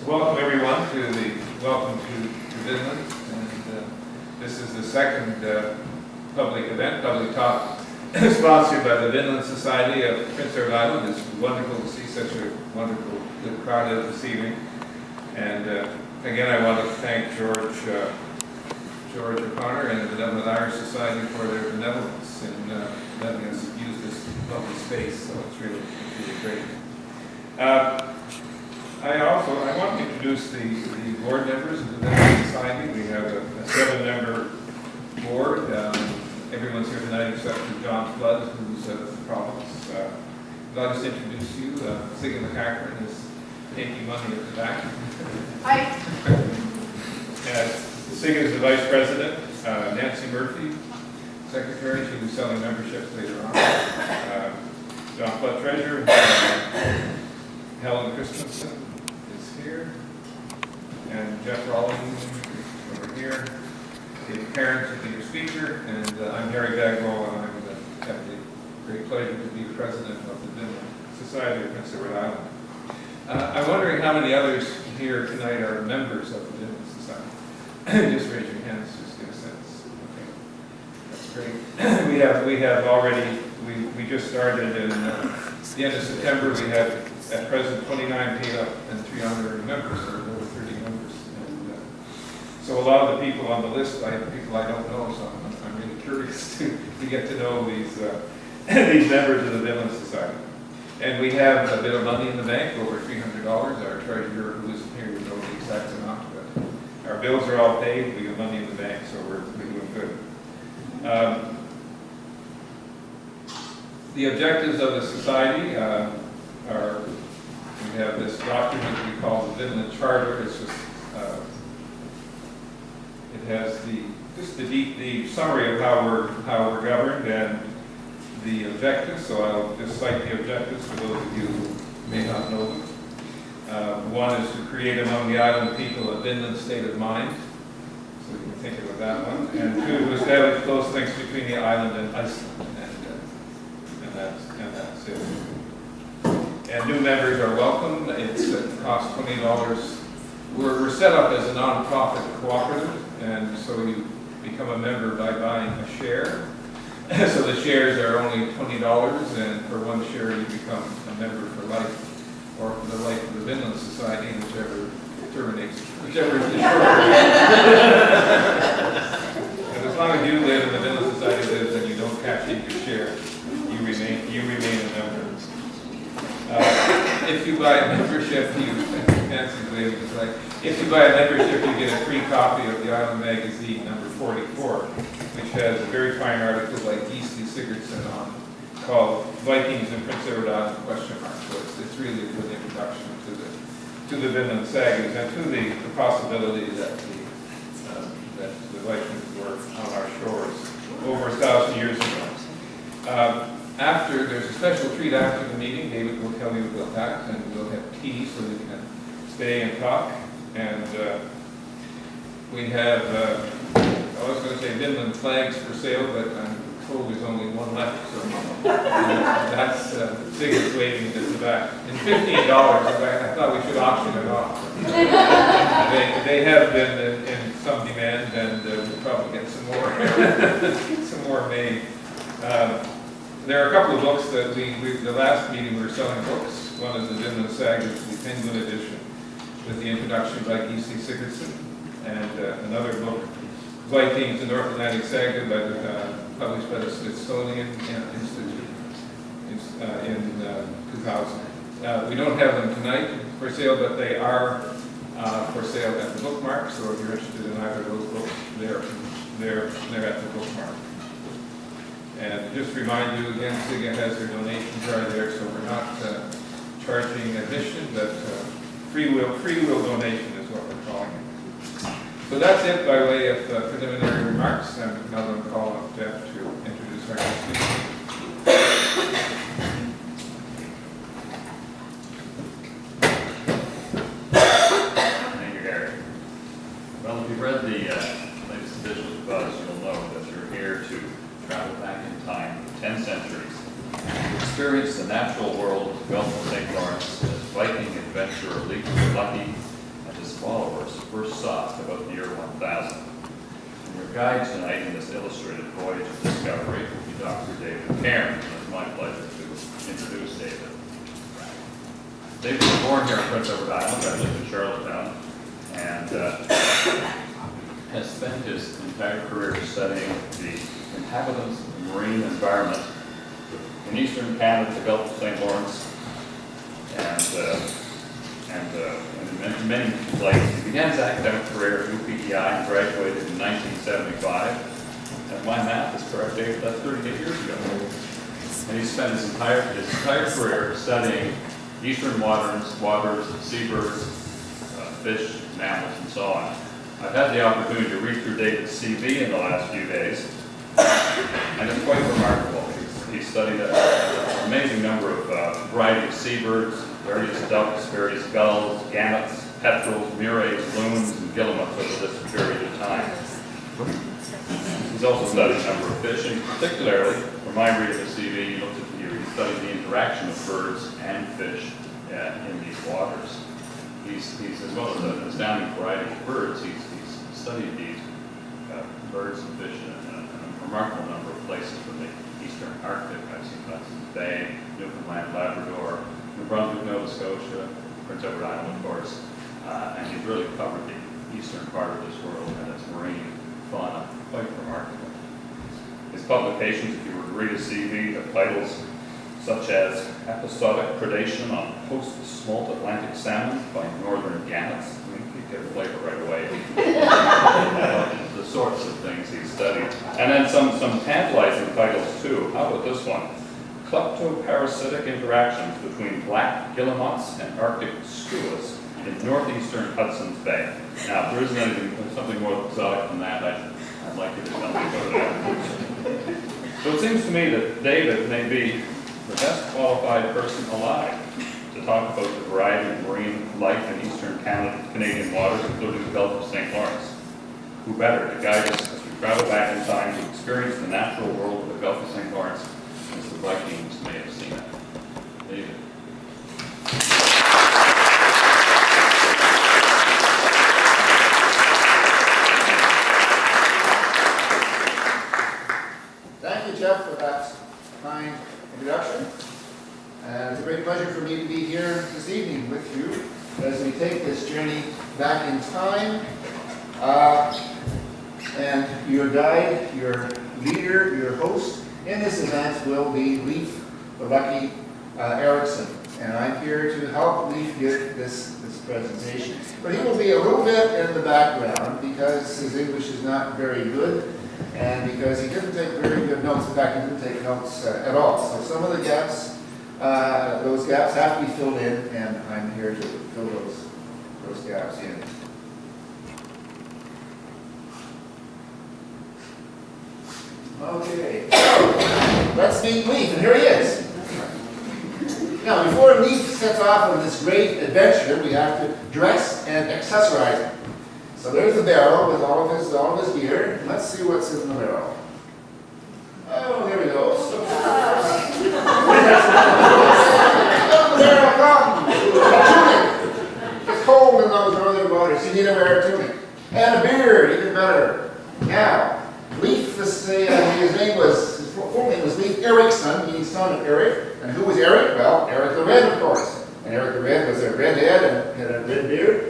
Welcome everyone to welcome to Vinland, and this is the second public talk sponsored by the Vinland Society of Prince Edward Island. It's wonderful to see such a wonderful good crowd out this evening, and again I want to thank George O'Connor and the Benevolent Irish Society for their benevolence in letting us use this lovely space. So it's really great. I want to introduce the board members of the Benevolent Society. We have a 7-member board. Everyone's here tonight except for John Flood, who's at the province. I'll just introduce you. Siggy McCackern is taking money at the back. Hi. Siggy is the vice president. Nancy Murphy, secretary. She'll be selling memberships later on. John Flood, treasurer. Helen Christensen is here, and Geoff Ralling over here. Alexander Cairns will be your speaker, and I'm Harry Baglole, and I have the great pleasure to be the president of the Vinland Society of Prince Edward Island. I'm wondering how many others here tonight are members of the Vinland Society. Just raise your hands, just get a sense. Okay, that's great. we have already. We just started in the end of September. We have at present 29 paid up and 3 honorary members, or over 30 members. And so a lot of the people on the list, people I don't know, so I'm really curious to get to know these these members of the Vinland Society. And we have a bit of money in the bank, over $300. Our treasurer, who isn't here, would know the exact amount, but our bills are all paid. We have money in the bank, so we're doing good. The objectives of the society are, we have this document we call the Vinland Charter. It's just, it has the summary of how we're governed and the objectives. So I'll just cite the objectives for those of you who may not know them. One is to create among the island people a Vinland state of mind. So you can think about that one. And 2, to establish close links between the island and Iceland. And that's it. And new members are welcome. It costs $20. We're set up as a non-profit cooperative, and so you become a member by buying a share. So the shares are only $20, and for 1 share you become a member for life, or for the life of the Vinland Society, whichever is the shorter. And as long as you live and the Vinland Society lives and you don't cash in your share, you remain a member. If you buy a membership, if you buy a membership, you get a free copy of the Island Magazine number 44, which has a very fine article by Geesley Sigurdsson on called "Vikings and Prince Edward Island?" So it's really a good introduction to the Vinland sagas and to the possibility that the Vikings were on our shores over 1,000 years ago. There's a special treat after the meeting. David will tell you about that, and we'll have tea so you can stay and talk. And we have, I was going to say Vinland flags for sale, but I'm told there's only one left. So that's Sigurd's waiting at the back. And $15, I thought we should auction it off. They have been in some demand, and we'll probably get some more, some more made. There are a couple of books that the last meeting we were selling books. One is the Vinland Sagas, the Penguin edition, with the introduction by Geesley Sigurdsson, and another book, Vikings, the North Atlantic Saga, published by the Smithsonian Institute in 2000. We don't have them tonight for sale, but they are for sale at the bookmark. So if you're interested in either of those books, they're at the bookmark. And just remind you again, SIGA has their donation jar there, so we're not charging admission, but free will donation is what we're calling it. So that's it by way of preliminary remarks. I'm now going to call on Geoff to introduce our next speaker. Thank you, Harry. Well, if you've read the latest edition of Buzz, you'll know that you're here to travel back in time 10 centuries to experience the natural world of the Gulf of St. Lawrence as Viking adventurer Leif the Lucky followers first sought about the year 1000. And your guide tonight in this illustrated voyage of discovery will be Dr. David Cairns, and it's my pleasure to introduce David. David was born here in Prince Edward Island. I lived in Charlottetown, and has spent his entire career studying the inhabitants of the marine environment in eastern Canada, the Gulf of St. Lawrence, and in many places. He began his academic career at P.E.I. and graduated in 1975. And my math is correct, David, that's 38 years ago. And he spent his entire career studying eastern waters, seabirds, fish, mammals, and so on. I've had the opportunity to read through David's CV in the last few days, and it's quite remarkable. He studied an amazing number of variety of seabirds, various ducks, various gulls, gannets, petrels, murrays, loons, and guillemots over this period of time. He's also studied a number of fish, and particularly, from my reading of CV, he studied the interaction of birds and fish in these waters. He's as well as an astounding variety of birds, he's studied these birds and fish in a remarkable number of places from the eastern Arctic. I've seen Hudson's Bay, Newfoundland, Labrador, New Brunswick, Nova Scotia, Prince Edward Island, of course, and he's really covered the eastern part of this world and its marine fauna quite remarkably. His publications, if you were to read his CV, have titles such as Episodic Predation on Post-Smolt Atlantic Salmon by Northern Gannets. I mean, you get a flavor right away. The sorts of things he studied. And then some tantalizing titles too. How about this one? Kleptoparasitic interactions between black guillemots and Arctic skuas in northeastern Hudson's Bay. Now, if there isn't something more exotic than that, I'd like you to tell me about that. So it seems to me that David may be the best qualified person alive to talk about the variety of marine life in eastern Canadian waters, including the Gulf of St. Lawrence. Who better to guide us as we travel back in time to experience the natural world of the Gulf of St. Lawrence as the Vikings may have seen it. David. Thank you, Geoff, for that kind introduction. And it's a great pleasure for me to be here this evening with you as we take this journey back in time. And your guide, your leader, your host in this event will be Leif the Lucky Erickson. And I'm here to help Leif give this presentation. But he will be a little bit in the background because his English is not very good and because he didn't take very good notes. In fact, he didn't take notes at all. So some of the gaps, those gaps have to be filled in, and I'm here to fill those gaps in. Okay, so let's meet Leif, and here he is. Now, before Leif sets off on this great adventure, we have to dress and accessorize him. So there's the barrel with all of his gear. Let's see what's in the barrel. Oh, there we go. So, the barrel comes. A tunic. It's cold in those northern waters. You need to wear a tunic. And a beard, even better. Now, Leif, his name was, his full name was Leif Erickson, meaning son of Eric. And who was Eric? Well, Eric the Red, of course. And Eric the Red was a redhead and had a red beard.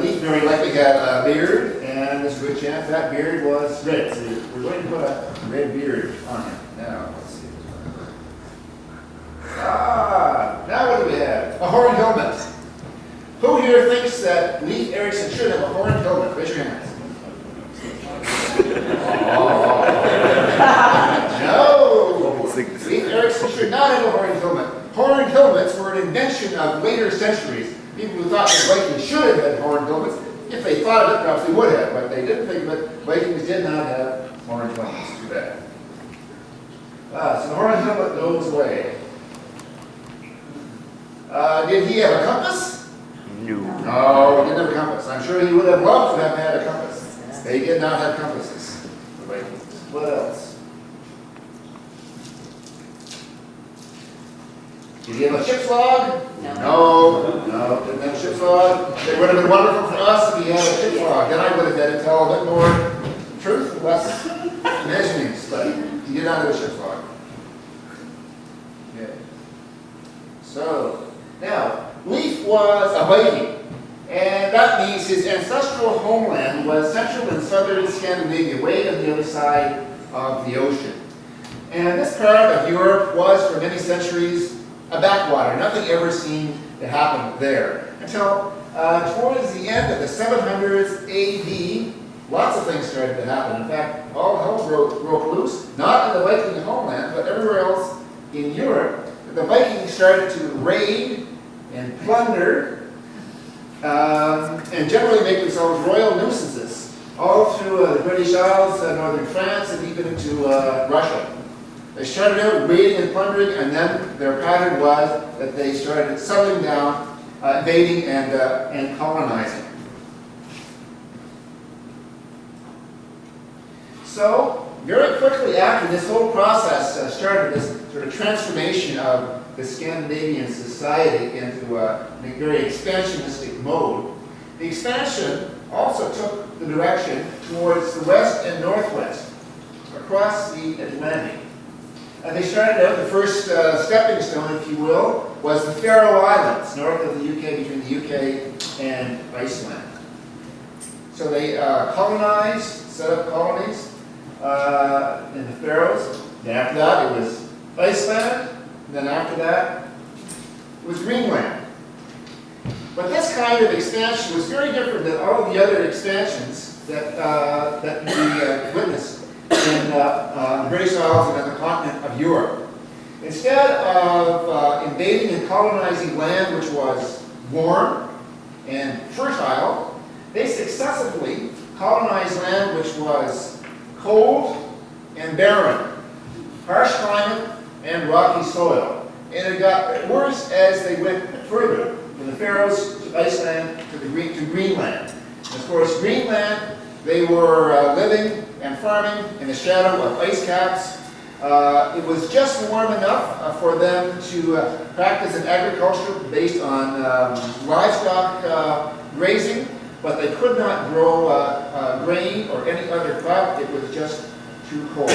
Leif very likely had a beard, and there's a good chance that beard was red. So we're going to put a red beard on him. Now, let's see. Now what do we have? A horned helmet. Who here thinks that Leif Erickson should have a horned helmet? Raise your hands. No! Leif Erickson should not have a horned helmet. Horned helmets were an invention of later centuries. People who thought that Vikings should have had horned helmets, if they thought of it, perhaps they would have, but they didn't think of it. Vikings did not have horned helmets. Too bad. So the horned helmet goes away. Did he have a compass? No, he didn't have a compass. I'm sure he would have loved to have had a compass. They did not have compasses. The Vikings. What else? Did he have a ship's log? No. No, didn't have a ship's log. It would have been wonderful for us if he had a ship's log. Then I would have had to tell a bit more truth, less imaginings, but he did not have a ship's log. Okay. So, now, Leif was a Viking. And that means his ancestral homeland was central and southern Scandinavia, way on the other side of the ocean. And this part of Europe was, for many centuries, a backwater. Nothing ever seemed to happen there. Until towards the end of the 700s AD, lots of things started to happen. In fact, all hell broke loose, not in the Viking homeland, but everywhere else in Europe. The Vikings started to raid and plunder and generally make themselves royal nuisances all through the British Isles, northern France, and even into Russia. They started out raiding and plundering, and then their pattern was that they started settling down, invading, and colonizing. So, very quickly after this whole process started, this sort of transformation of the Scandinavian society into a very expansionistic mode, the expansion also took the direction towards the west and northwest, across the Atlantic. And they started out, the first stepping stone, if you will, was the Faroe Islands, north of the UK, between the UK and Iceland. So they colonized, set up colonies in the Faroes. Then after that, it was Iceland. And then after that, it was Greenland. But this kind of expansion was very different than all of the other expansions that we witnessed in the British Isles and on the continent of Europe. Instead of invading and colonizing land which was warm and fertile, they successively colonized land which was cold and barren, harsh climate, and rocky soil. And it got worse as they went further, from the Faroes to Iceland to Greenland. And of course, Greenland, they were living and farming in the shadow of ice caps. It was just warm enough for them to practice an agriculture based on livestock grazing, but they could not grow grain or any other crop. It was just too cold.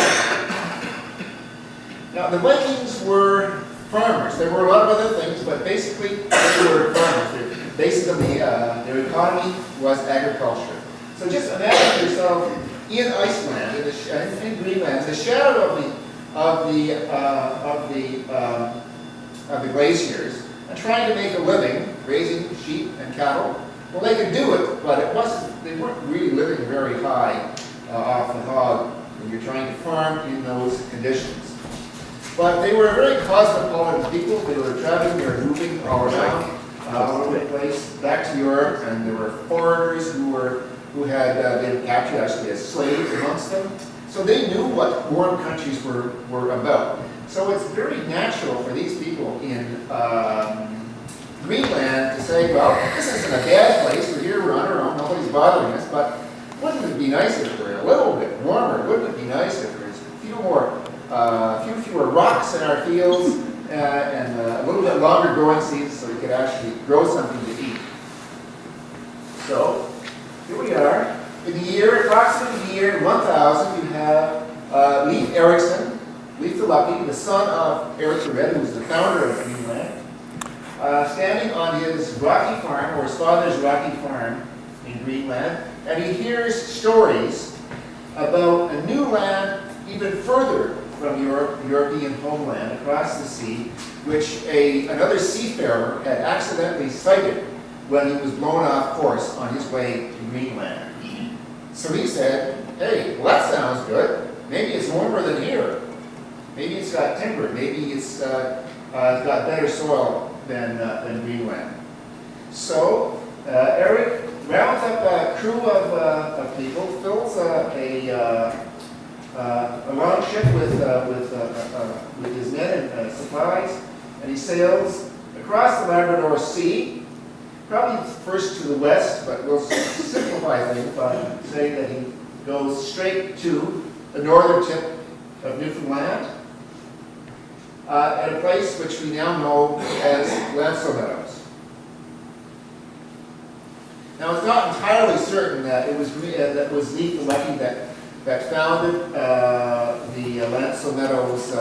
Now, the Vikings were farmers. There were a lot of other things, but basically they were farmers. The basis of their economy was agriculture. So just imagine yourself in Iceland, in Greenland, in the shadow of the glaciers, and trying to make a living raising sheep and cattle. Well, they could do it, but they weren't really living very high off the hog when you're trying to farm in those conditions. But they were very cosmopolitan people. They were traveling, they were moving all around, all over the place, back to Europe, and there were foreigners who had been captured actually as slaves amongst them. So they knew what warm countries were about. So it's very natural for these people in Greenland to say, well, this isn't a bad place. We're here, we're on our own, nobody's bothering us, but wouldn't it be nice if we're a little bit warmer? Wouldn't it be nice if there's a few fewer rocks in our fields and a little bit longer growing seasons so we could actually grow something to eat? So, here we are. In the year, approximately the year 1000, you have Leif the Lucky, the son of Eric the Red, who was the founder of Vinland, standing on his rocky farm, or his father's rocky farm in Greenland, and he hears stories about a new land even further from European homeland, across the sea, which another seafarer had accidentally sighted when he was blown off course on his way to Greenland. So he said, hey, well, that sounds good. Maybe it's warmer than here. Maybe it's got timber. Maybe it's got better soil than Greenland. So Eric rounds up a crew of people, fills a long ship with his men and supplies, and he sails across the Labrador Sea, probably first to the west, but we'll simplify things by saying that he goes straight to the northern tip of Newfoundland. at a place which we now know as Lanso Meadows. Now, it's not entirely certain that it was Leif the Lucky that founded the Lanso Meadows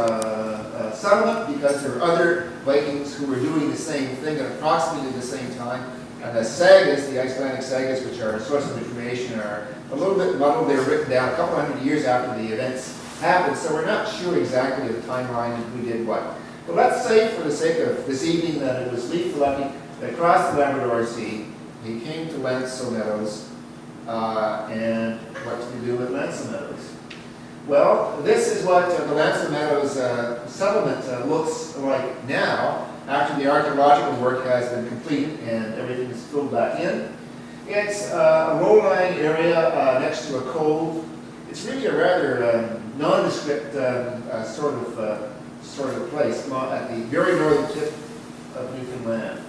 settlement, because there were other Vikings who were doing the same thing at approximately the same time. And the sagas, the Icelandic sagas, which are a source of information, are a little bit muddled. They were written down a couple hundred years after the events happened, so we're not sure exactly the timeline of who did what. But let's say, for the sake of this evening, that it was Leif the Lucky that crossed the Labrador Sea. He came to Lanso Meadows, and what did he do with Lanso Meadows? Well, this is what the Lanso Meadows settlement looks like now, after the archaeological work has been completed and everything is filled back in. It's a low-lying area next to a cove. It's really a rather nondescript sort of place at the very northern tip of Newfoundland.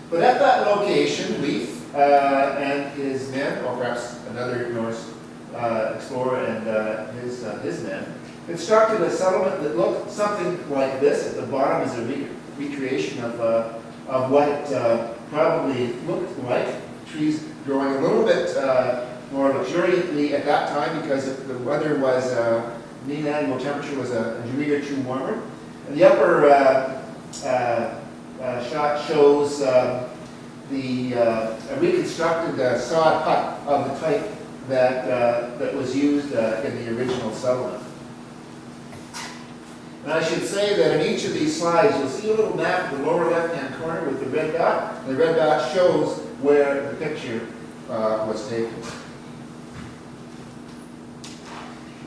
But at that location, Leif and his men, or perhaps another Norse explorer and his men, constructed a settlement that looked something like this. At the bottom is a recreation of what it probably looked like. Trees growing a little bit more luxuriantly at that time, because the weather was, mean annual temperature was a degree or two warmer. And the upper shot shows a reconstructed sod hut of the type that was used in the original settlement. And I should say that in each of these slides, you'll see a little map in the lower left-hand corner with the red dot. The red dot shows where the picture was taken.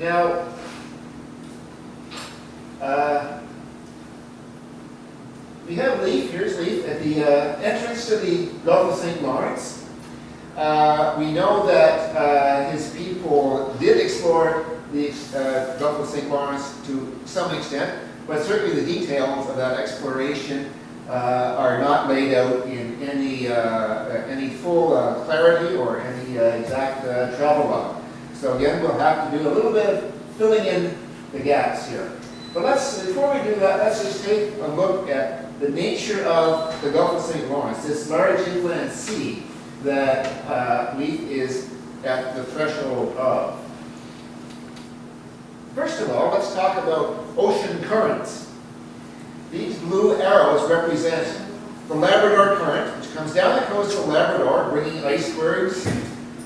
Now, we have Leif, here's Leif, at the entrance to the Gulf of St. Lawrence. We know that his people did explore the Gulf of St. Lawrence to some extent, but certainly the details of that exploration are not laid out in any full clarity or any exact travel log. So again, we'll have to do a little bit of filling in the gaps here. But before we do that, let's just take a look at the nature of the Gulf of St. Lawrence, this large inland sea that Leif is at the threshold of. First of all, let's talk about ocean currents. These blue arrows represent the Labrador Current, which comes down the coast of Labrador, bringing icebergs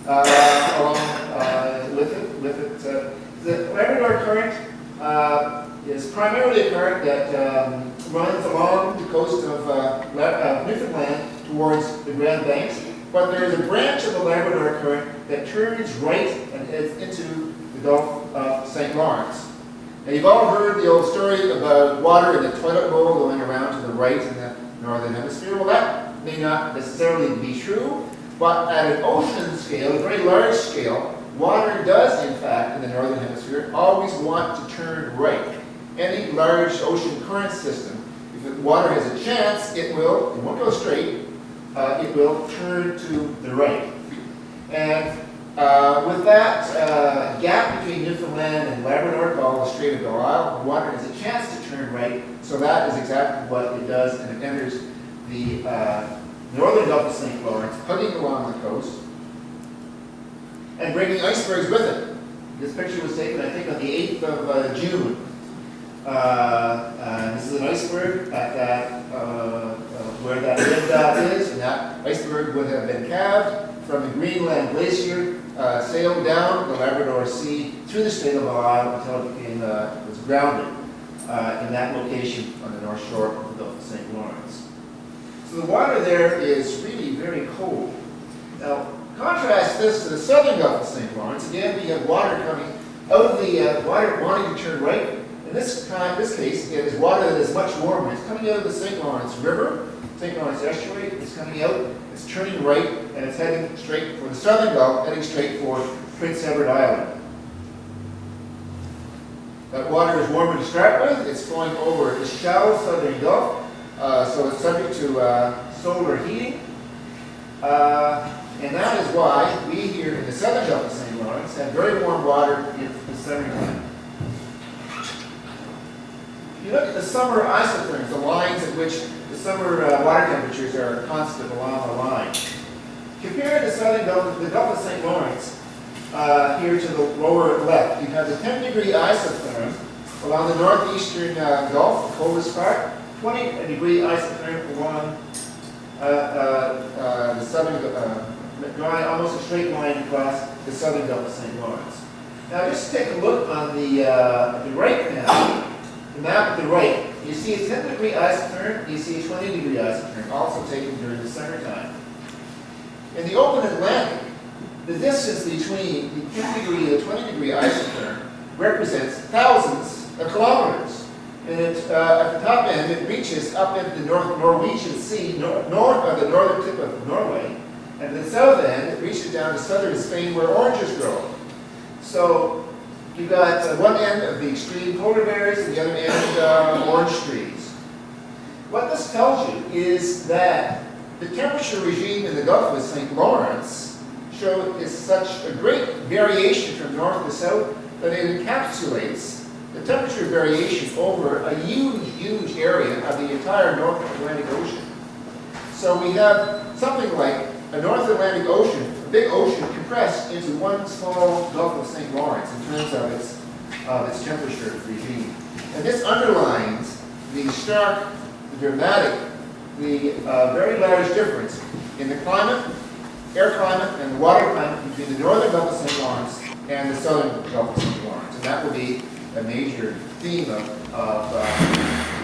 along with it. The Labrador Current is primarily a current that runs along the coast of Newfoundland towards the Grand Banks, but there is a branch of the Labrador Current that turns right and heads into the Gulf of St. Lawrence. Now, you've all heard the old story about water in the toilet bowl going around to the right in the northern hemisphere. Well, that may not necessarily be true, but at an ocean scale, a very large scale, water does, in fact, in the northern hemisphere, always want to turn right. Any large ocean current system, if the water has a chance, it won't go straight, it will turn to the right. And with that gap between Newfoundland and Labrador, called the Strait of Belle-Isle, water has a chance to turn right, so that is exactly what it does, and it enters the northern Gulf of St. Lawrence, hugging along the coast, and bringing icebergs with it. This picture was taken, I think, on the 8th of June. This is an iceberg at that, where that red dot is, and that iceberg would have been calved from the Greenland Glacier, sailed down the Labrador Sea through the Strait of Belle-Isle until it was grounded in that location on the north shore of the Gulf of St. Lawrence. So the water there is really very cold. Now, contrast this to the southern Gulf of St. Lawrence. Again, we have water coming out of the water wanting to turn right. In this case, it is water that is much warmer. It's coming out of the St. Lawrence River, St. Lawrence Estuary. It's coming out, it's turning right, and it's heading straight for the southern Gulf, heading straight for Prince Edward Island. That water is warmer to start with. It's flowing over the shallow southern Gulf, so it's subject to solar heating. And that is why we here in the southern Gulf of St. Lawrence have very warm water in the summertime. you look at the summer isotherms, the lines at which the summer water temperatures are constant along the line. Compare the southern Gulf, the Gulf of St. Lawrence, here to the lower left. You have the 10-degree isotherm along the northeastern Gulf, the coldest part, 20-degree isotherm along the southern, drawing almost a straight line across the southern Gulf of St. Lawrence. Now just take a look on the right now, the map at the right. You see a 10-degree isotherm, you see a 20-degree isotherm, also taken during the summertime. In the open Atlantic, the distance between the 10-degree and the 20-degree isotherm represents thousands of kilometers. And at the top end, it reaches up into the Norwegian Sea, north of the northern tip of Norway. And at the south end, it reaches down to southern Spain where oranges grow. So you've got one end of the extreme polar bears and the other end orange trees. What this tells you is that the temperature regime in the Gulf of St. Lawrence is such a great variation from north to south that it encapsulates the temperature variation over a huge, huge area of the entire North Atlantic Ocean. So we have something like a North Atlantic Ocean, a big ocean compressed into one small Gulf of St. Lawrence in terms of its temperature regime. And this underlines the stark, the dramatic, the very large difference in the climate, air climate, and the water climate between the northern Gulf of St. Lawrence and the southern Gulf of St. Lawrence. And that will be a major theme of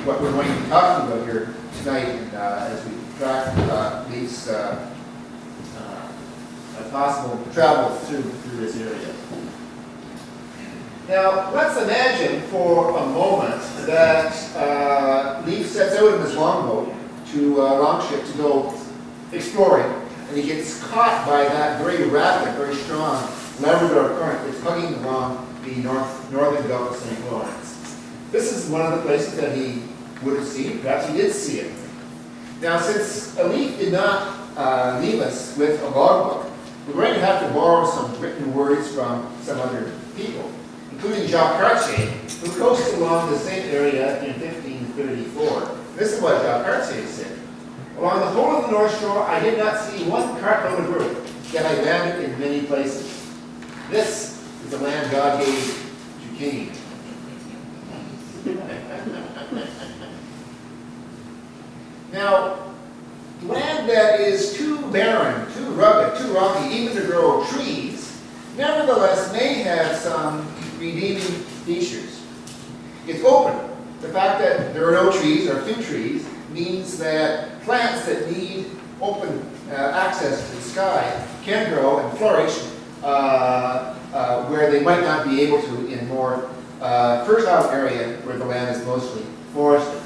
what we're going to be talking about here tonight as we track these possible travel through this area. Now, let's imagine for a moment that Leif sets out in his longboat longship to go exploring, and he gets caught by that very rapid, very strong Labrador current that's hugging along the northern Gulf of St. Lawrence. This is one of the places that he would have seen. Perhaps he did see it. Now, since Leif did not leave us with a logbook, we're going to have to borrow some written words from some other people, including Jacques Cartier, who coasted along the same area in 1534. This is what Jacques Cartier said. Along the whole of the North Shore, I did not see one cartload of earth, yet I landed in many places. This is the land God gave to Cain. Now, land that is too barren, too rugged, too rocky, even to grow trees, nevertheless may have some redeeming features. It's open. The fact that there are no trees or few trees means that plants that need open access to the sky can grow and flourish where they might not be able to in more fertile area where the land is mostly forested.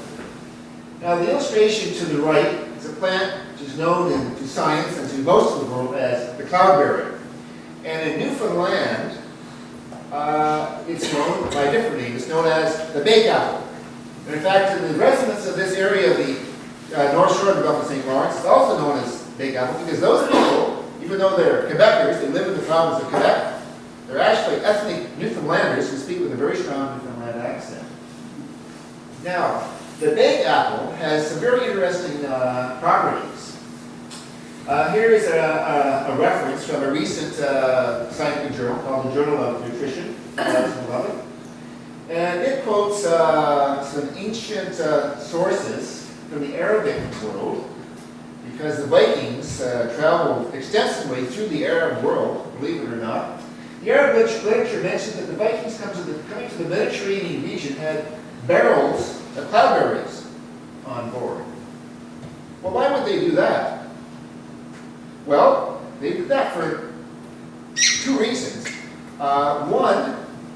Now, the illustration to the right is a plant which is known to science and to most of the world as the cloudberry. And in Newfoundland, it's known by a different name. It's known as the bake apple. And in fact, the residents of this area of the North Shore of the Gulf of St. Lawrence is also known as bake apple because those people, even though they're Quebecers, they live in the province of Quebec, they're actually ethnic Newfoundlanders who speak with a very strong Newfoundland accent. Now, the bake apple has some very interesting properties. Here is a reference from a recent scientific journal called the Journal of Nutrition, 2011. And it quotes some ancient sources from the Arabic world, because the Vikings traveled extensively through the Arab world, believe it or not. The Arab literature mentions that the Vikings coming to the Mediterranean region had barrels of cloudberries on board. Well, why would they do that? Well, they did that for two reasons. One,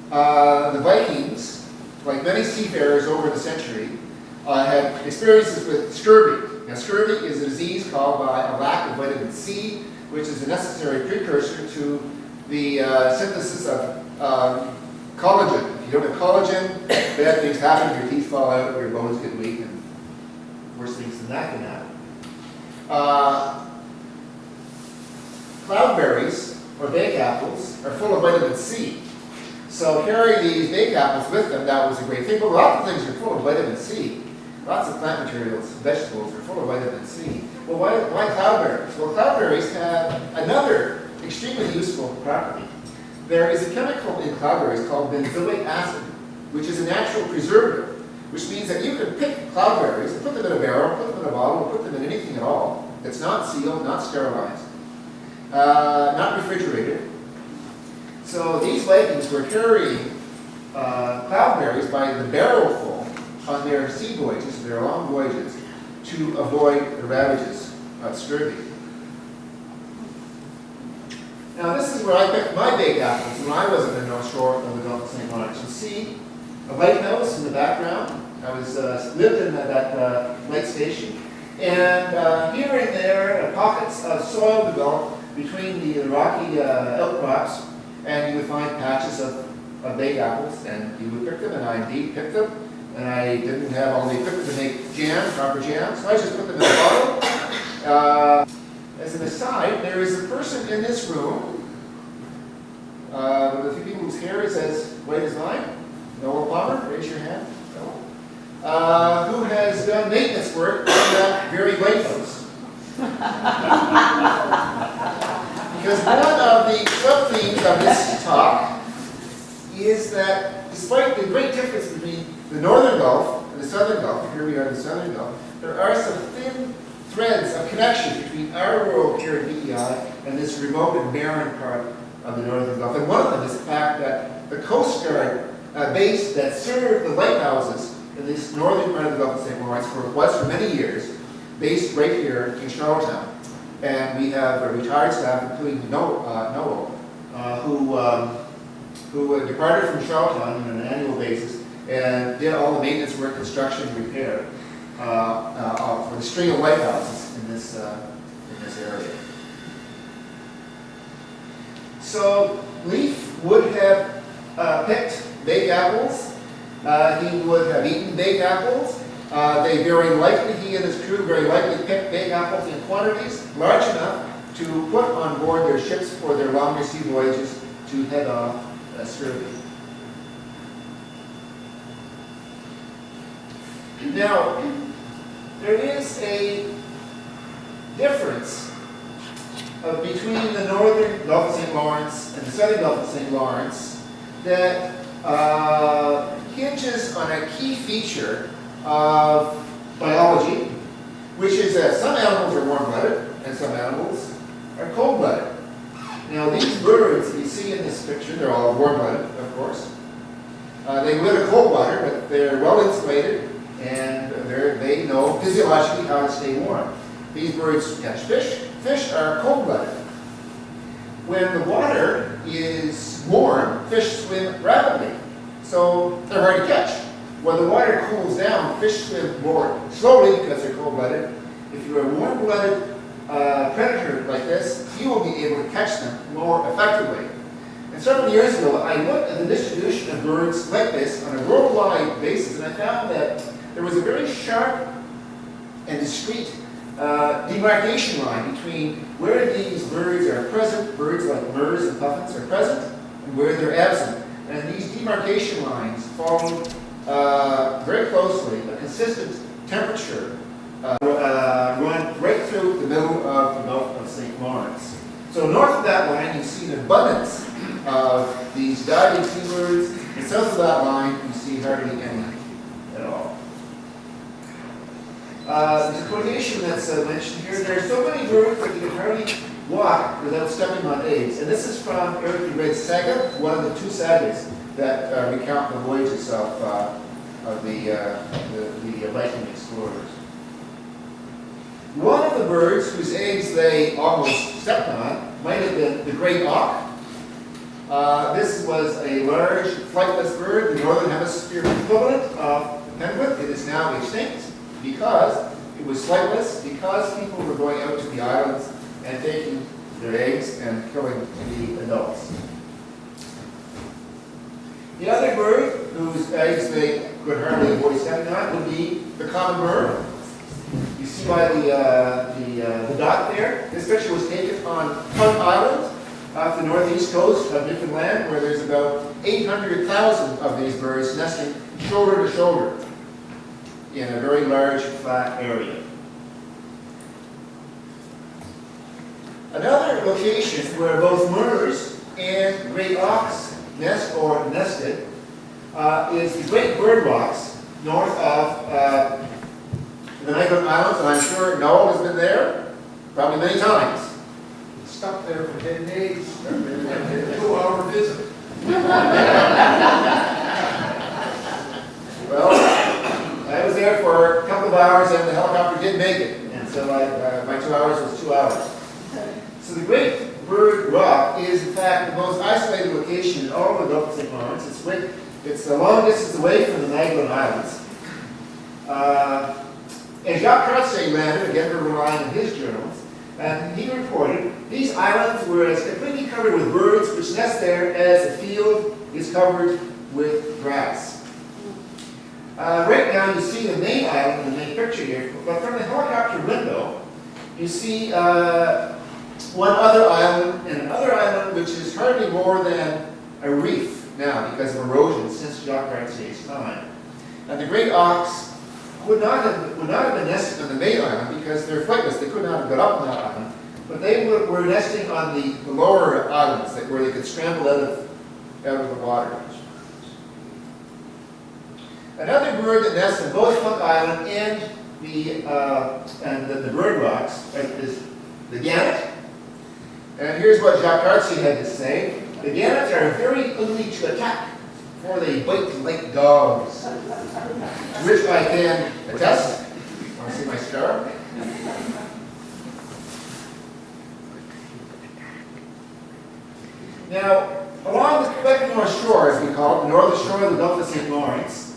the Vikings, like many seafarers over the century, had experiences with scurvy. Now, scurvy is a disease caused by a lack of vitamin C, which is a necessary precursor to the synthesis of collagen. If you don't have collagen, bad things happen, your teeth fall out, your bones get weak, and worse things than that can happen. Cloudberries, or bake apples, are full of vitamin C. So carrying these baked apples with them, that was a great thing. But lots of things are full of vitamin C. Lots of plant materials, vegetables are full of vitamin C. Well, why cloudberries? Well, cloudberries have another extremely useful property. There is a chemical in cloudberries called benzoic acid, which is a natural preservative, which means that you can pick cloudberries, put them in a barrel, put them in a bottle, put them in anything at all. It's not sealed, not sterilized, not refrigerated. So these Vikings were carrying cloudberries by the barrelful on their sea voyages, their long voyages, to avoid the ravages of scurvy. Now this is where I picked my baked apples when I was in the North Shore of the Gulf of St. Lawrence. You see a lighthouse in the background. I lived in that light station. And here and there, pockets of soil developed between the rocky outcrops, and you would find patches of baked apples, and you would pick them, and I indeed picked them. And I didn't have all the equipment to make jam, proper jam, so I just put them in a bottle. As an aside, there is a person in this room, with a few people whose hair is as white as mine. Noah Palmer, raise your hand. Noah. Who has done maintenance work on that very lighthouse. Because one of the sub-themes of this talk is that despite the great difference between the Northern Gulf and the Southern Gulf, here we are in the Southern Gulf, there are some thin threads of connection between our world here at P.E.I. and this remote and barren part of the Northern Gulf. And one of them is the fact that the Coast Guard base that served the lighthouses in this northern part of the Gulf of St. Lawrence was for many years based right here in Charlottetown. And we have a retired staff, including Noah, who departed from Charlottetown on an annual basis and did all the maintenance work, construction, repair for the string of lighthouses in this area. So Leif would have picked baked apples. He would have eaten baked apples. They very likely, he and his crew very likely picked baked apples in quantities large enough to put on board their ships for their longer sea voyages to head off scurvy. Now, there is a difference between the northern Gulf of St. Lawrence and the southern Gulf of St. Lawrence that hinges on a key feature of biology, which is that some animals are warm-blooded and some animals are cold-blooded. Now these birds that you see in this picture, they're all warm-blooded, of course. They live in cold water, but they're well insulated and they know physiologically how to stay warm. These birds catch fish. Fish are cold-blooded. When the water is warm, fish swim rapidly, so they're hard to catch. When the water cools down, fish swim more slowly because they're cold-blooded. If you're a warm-blooded predator like this, you will be able to catch them more effectively. And several years ago, I looked at the distribution of birds like this on a worldwide basis, and I found that there was a very sharp and discrete demarcation line between where these birds are present, birds like murres and puffins are present, and where they're absent. And these demarcation lines follow very closely a consistent temperature run right through the middle of the Gulf of St. Lawrence. So north of that line, you see an abundance of these diving seabirds, and south of that line, you see hardly any at all. There's a quotation that's mentioned here. There are so many birds that you can hardly walk without stepping on eggs. And this is from Eric de Red's saga, one of the two sagas that recount the voyages of the Viking explorers. One of the birds whose eggs they almost stepped on might have been the great auk. This was a large flightless bird, the northern hemisphere equivalent of the penguin. It is now extinct because it was flightless, because people were going out to the islands and taking their eggs and killing the adults. The other bird whose eggs they could hardly avoid stepping on would be the common bird. You see by the dot there, this picture was taken on Punt Island off the northeast coast of Newfoundland, where there's about 800,000 of these birds nesting shoulder to shoulder in a very large flat area. Another location where both murres and great auks nest or nested is the Great Bird Rocks north of the Niagara Islands, and I'm sure Noel has been there probably many times. Stuck there for 10 days. 2-hour visit. Well, I was there for a couple of hours and the helicopter did make it, and so my 2 hours was 2 hours. So the Great Bird Rock is in fact the most isolated location in all of the Gulf of St. Lawrence. It's a long distance away from the Niagara Islands. And Geoff Ralling landed, again we're relying on his journals, and he reported these islands were as completely covered with birds which nest there as the field is covered with grass. Right now you see the main island in the main picture here, but from the helicopter window you see one other island and another island which is hardly more than a reef now because of erosion since Geoff Ralling's time. And the great auks would not have been nesting on the main island because they're flightless. They could not have got up on that island, but they were nesting on the lower islands where they could scramble out of the water. Another bird that nests on both Funk Island and the Bird Rocks is the gannet. And here's what Geoff Ralling had to say. The gannets are very ugly to attack, for they bite like dogs. To which I can attest. Want to see my scar? Now, along the Quebec North Shore, as we call it, the northern shore of the Gulf of St. Lawrence,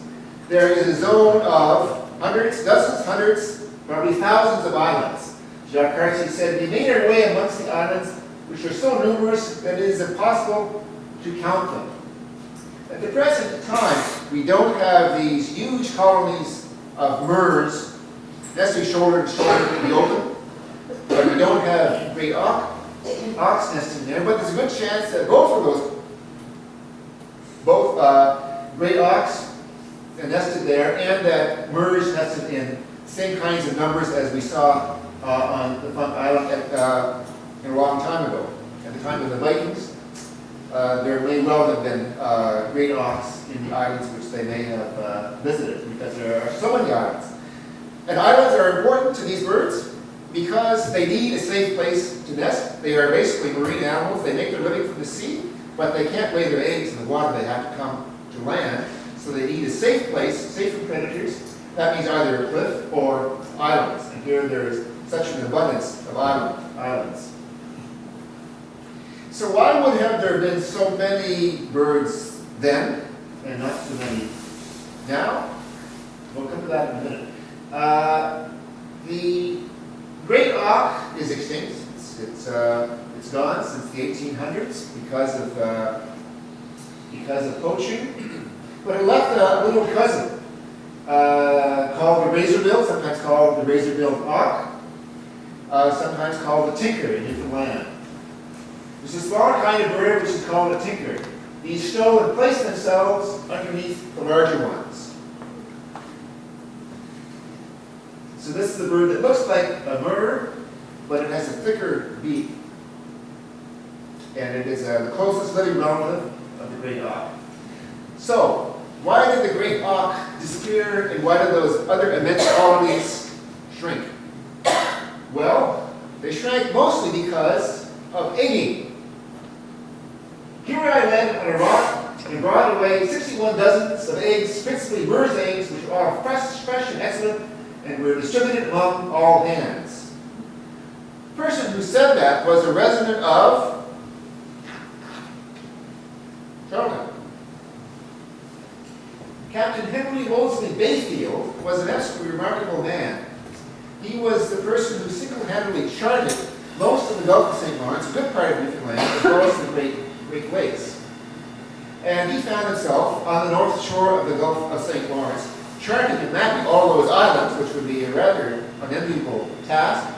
there is a zone of hundreds, dozens, hundreds, probably thousands of islands. Geoff Ralling said, we made our way amongst the islands, which are so numerous that it is impossible to count them. At the present time, we don't have these huge colonies of murres nesting shoulder to shoulder in the open, but we don't have great auks nesting there, but there's a good chance that both great auks are nested there and that murres nested in same kinds of numbers as we saw on the Funk Island a long time ago. At the time of the Vikings, there may well have been great auks in the islands which they may have visited because there are so many islands. And islands are important to these birds because they need a safe place to nest. They are basically marine animals. They make their living from the sea, but they can't lay their eggs in the water. They have to come to land. So they need a safe place, safe from predators. That means either a cliff or islands. And here there is such an abundance of islands. So why would have there been so many birds then and not so many now? We'll come to that in a minute. The great auk is extinct. It's gone since the 1800s because of poaching. But it left a little cousin called the razor-billed, sometimes called the razor-billed auk, sometimes called the tinker in Newfoundland. There's a smaller kind of bird which is called a tinker. These stow and place themselves underneath the larger ones. So this is the bird that looks like a murre, but it has a thicker beak. And it is the closest living relative of the great auk. So, why did the great auk disappear and why did those other immense colonies shrink? Well, they shrank mostly because of egging. Here I landed on a rock and brought away 61 dozens of eggs, principally birds' eggs, which are fresh and excellent, and were distributed among all hands. The person who said that was a resident of Charlottetown. Captain Henry Wolseley Bayfield was an absolutely remarkable man. He was the person who single-handedly charted most of the Gulf of St. Lawrence, a good part of Newfoundland, as well as the Great Lakes. And he found himself on the north shore of the Gulf of St. Lawrence, charting and mapping all those islands, which would be a rather unenviable task.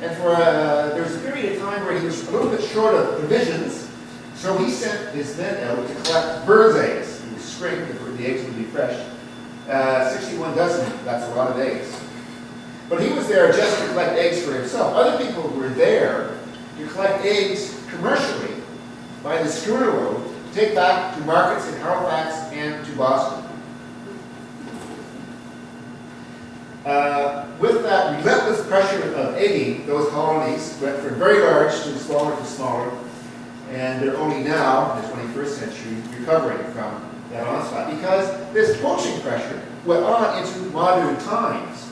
And for there was a period of time where he was a little bit short of provisions, So he sent his men out to collect birds' eggs in the spring, the eggs would be fresh. 61 dozen, that's a lot of eggs. But he was there just to collect eggs for himself. Other people were there to collect eggs commercially by the schooner load to take back to markets in Halifax and to Boston. With that relentless pressure of egging, those colonies went from very large to smaller, and they're only now, in the 21st century, recovering from that onslaught because this poaching pressure went on into modern times.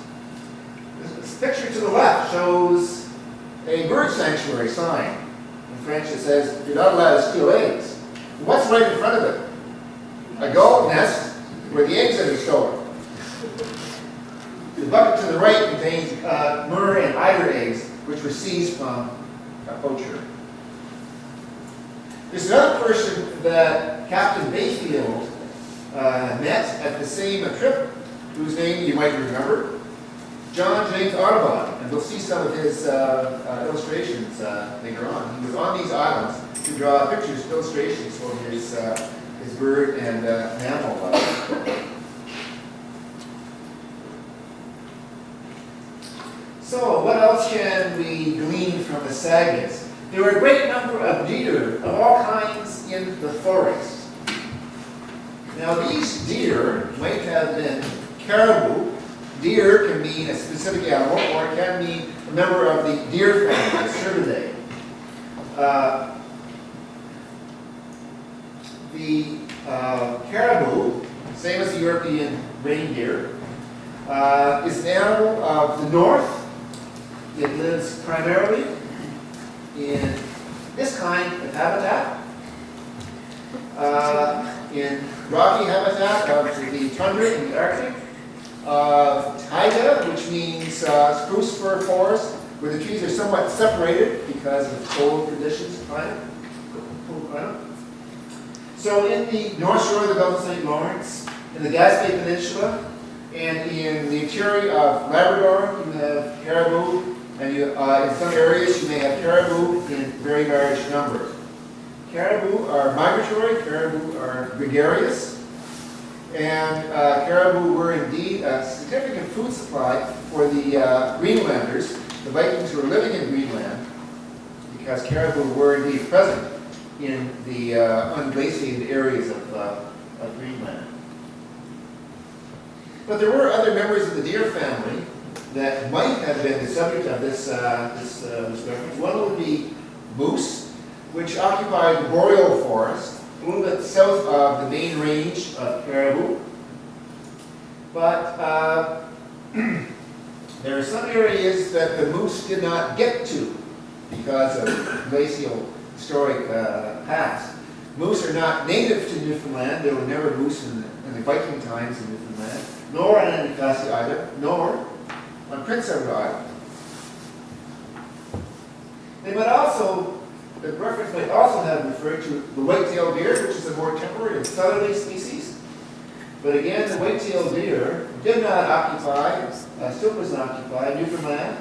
This picture to the left shows a bird sanctuary sign. In French it says, "You're not allowed to steal eggs." What's right in front of it? A gull nest where the eggs have been stolen. The bucket to the right contains murre and eider eggs, which were seized from a poacher. There's another person that Captain Bayfield met at the same trip, whose name you might remember, John James Audubon, and we'll see some of his illustrations later on. He was on these islands to draw pictures, illustrations for his bird and mammal life. So, what else can we glean from the sagas? There were a great number of deer of all kinds in the forest. Now, these deer might have been caribou. Deer can mean a specific animal, or it can mean a member of the deer family, the Cervidae. The caribou, same as the European reindeer, is an animal of the north. It lives primarily in this kind of habitat, in rocky habitat of the tundra in the Arctic, taiga, which means spruce fir forest, where the trees are somewhat separated because of cold conditions, climate. So in the North Shore of the Gulf of St. Lawrence, in the Gaspé Peninsula, and in the interior of Labrador, you have caribou, and in some areas you may have caribou in very large numbers. Caribou are migratory, caribou are gregarious, and caribou were indeed a significant food supply for the Greenlanders, the Vikings who were living in Greenland, because caribou were indeed present in the unglaciated areas of Greenland. But there were other members of the deer family that might have been the subject of this reference. One would be moose, which occupied the boreal forest, a little bit south of the main range of caribou. But there are some areas that the moose did not get to because of glacial historic past. Moose are not native to Newfoundland. There were never moose in the Viking times in Newfoundland, nor on Antiquity either, nor on Prince Edward Island. They might also, the reference might also have referred to the white-tailed deer, which is a more temperate and southerly species. But again, the white-tailed deer did not occupy, still does not occupy Newfoundland,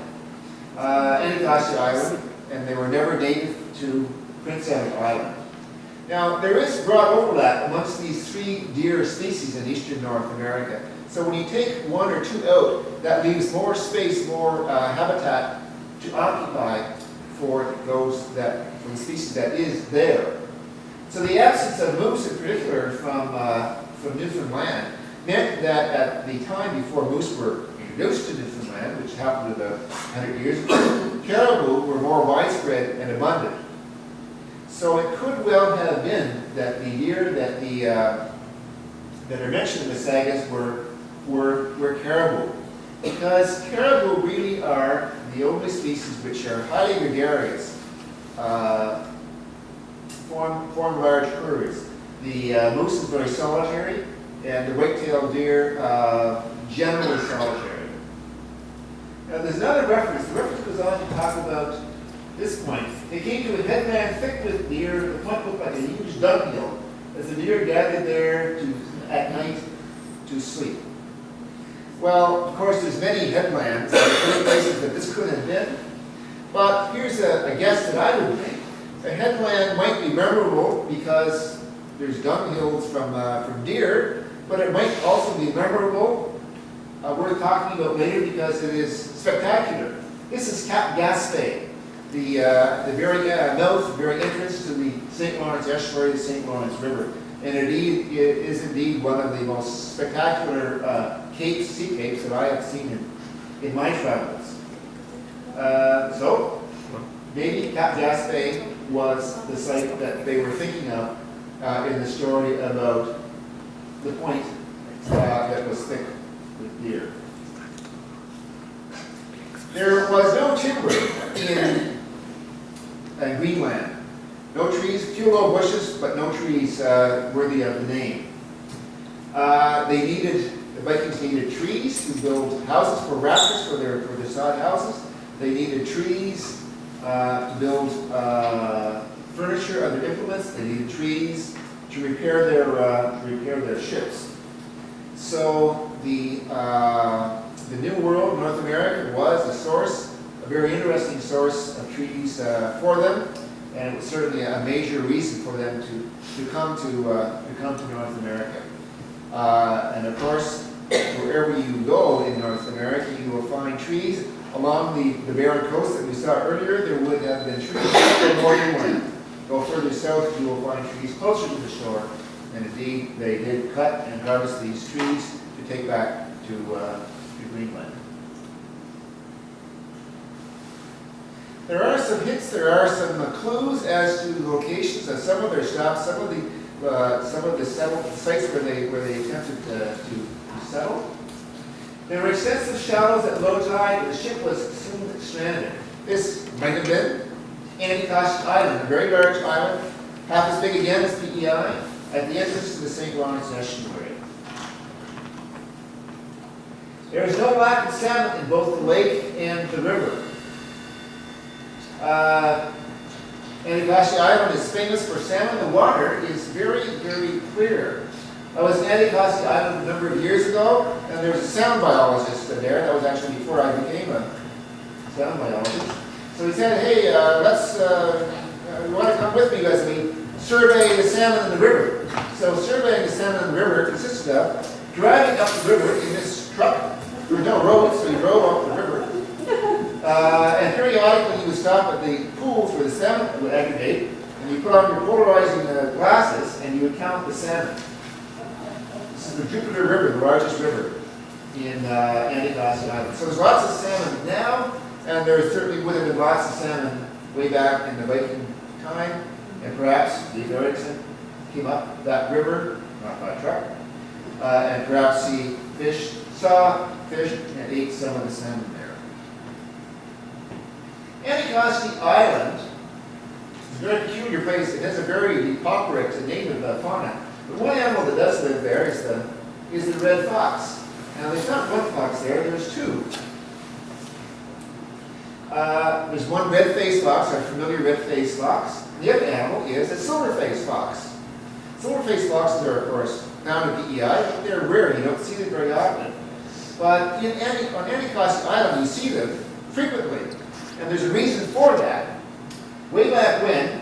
Antiquity Island, and they were never native to Prince Edward Island. Now, there is broad overlap amongst these three deer species in eastern North America. So when you take one or two out, that leaves more space, more habitat to occupy for those for the species that is there. So the absence of moose in particular from Newfoundland meant that at the time before moose were introduced to Newfoundland, which happened about 100 years ago, caribou were more widespread and abundant. So it could well have been that the deer that are mentioned in the sagas were caribou, because caribou really are the only species which are highly gregarious, form large herds. The moose is very solitary, and the white-tailed deer generally solitary. Now there's another reference. The reference goes on to talk about this point. They came to a headland thick with deer. The point looked like a huge dunghill as the deer gathered there at night to sleep. Well, of course, there's many headlands, many places that this could have been. But here's a guess that I would make, The headland might be memorable because there's dung hills from deer, but it might also be memorable, worth talking about later because it is spectacular. This is Cap Gaspé, the very mouth, the very entrance to the St. Lawrence estuary, the St. Lawrence River. And it is indeed one of the most spectacular sea capes that I have seen in my travels. So, maybe Cap Gaspé was the site that they were thinking of in the story about the point that was thick with deer. There was no timber in Greenland. No trees, few low bushes, but no trees worthy of the name. The Vikings needed trees to build houses for rafters for their sod houses. They needed trees to build furniture, other implements. They needed trees to repair their ships. So the New World, North America, was a very interesting source of trees for them, and it was certainly a major reason for them to come to North America. And of course, wherever you go in North America, you will find trees. Along the barren coast that we saw earlier, there would have been trees more inland. Go further south, you will find trees closer to the shore. And indeed, they did cut and harvest these trees to take back to Greenland. There are some hints, there are some clues as to the locations of some of their stops, some of the sites where they attempted to settle. There were extensive shallows at low tide, and the ship was soon stranded. This might have been Anticosti Island, a very large island, half as big again as P.E.I, at the entrance to the St. Lawrence estuary. There is no lack of salmon in both the lake and the river. Anticosti Island is famous for salmon. The water is very, very clear. I was in Anticosti Island a number of years ago, and there was a sound biologist there. That was actually before I became a sound biologist. So he said, hey, you want to come with me guys? We survey the salmon in the river. So surveying the salmon in the river consisted of driving up the river in this truck. There was no roads, so he drove up the river. And periodically you would stop at the pools where the salmon would aggregate, and you put on your polarizing glasses, and you would count the salmon. This is the Jupiter River, the largest river in Anticosti Island. So there's lots of salmon now, and there certainly would have been lots of salmon way back in the Viking time, and perhaps Leif Erikson came up that river, not by truck, and perhaps saw fish, and ate some of the salmon there. Anticosti Island is a very peculiar place. It has a very depauperate native fauna. But one animal that does live there is the red fox. Now there's not one fox there, there's two. There's one red-faced fox, our familiar red-faced fox. The other animal is a silver-faced fox. Silver-faced foxes are, of course, found in P.E.I, but they're rare. You don't see them very often. But on Anticosti Island, you see them frequently. And there's a reason for that. Way back when